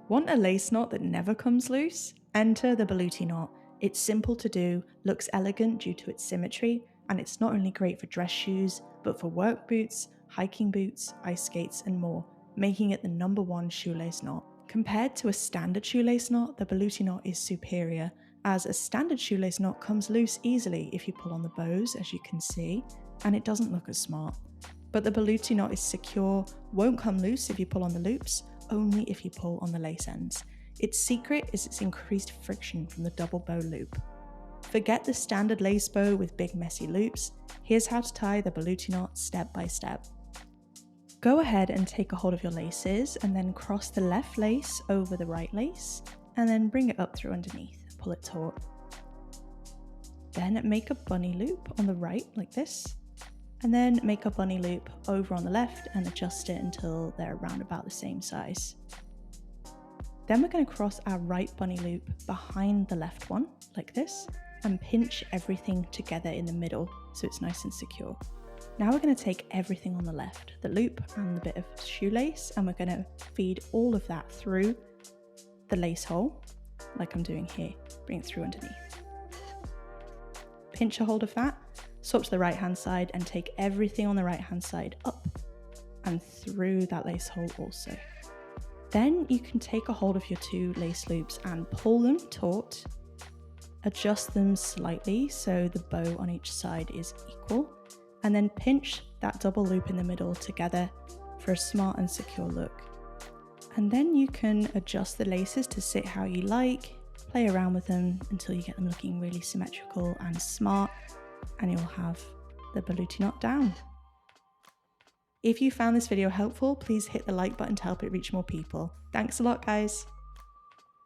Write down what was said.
Want a lace knot that never comes loose? Enter the Berluti knot. It's simple to do, looks elegant due to its symmetry, and it's not only great for dress shoes, but for work boots, hiking boots, ice skates, and more, making it the #1 shoelace knot. Compared to a standard shoelace knot, the Berluti knot is superior, as a standard shoelace knot comes loose easily if you pull on the bows, as you can see, and it doesn't look as smart. But the Berluti knot is secure, won't come loose if you pull on the loops, only if you pull on the lace ends. Its secret is its increased friction from the double bow loop. Forget the standard lace bow with big messy loops. Here's how to tie the Berluti knot step by step. Go ahead and take a hold of your laces and then cross the left lace over the right lace and then bring it up through underneath. Pull it taut. Then make a bunny loop on the right like this, and then make a bunny loop over on the left and adjust it until they're around about the same size. Then we're going to cross our right bunny loop behind the left one like this and pinch everything together in the middle so it's nice and secure. Now we're going to take everything on the left, the loop and the bit of shoelace, and we're going to feed all of that through the lace hole like I'm doing here. Bring it through underneath. Pinch a hold of that, swap to the right hand side and take everything on the right hand side up and through that lace hole also. Then you can take a hold of your two lace loops and pull them taut, adjust them slightly so the bow on each side is equal, and then pinch that double loop in the middle together for a smart and secure look. And then you can adjust the laces to sit how you like, play around with them until you get them looking really symmetrical and smart, and you'll have the Berluti knot down. If you found this video helpful, please hit the like button to help it reach more people. Thanks a lot, guys.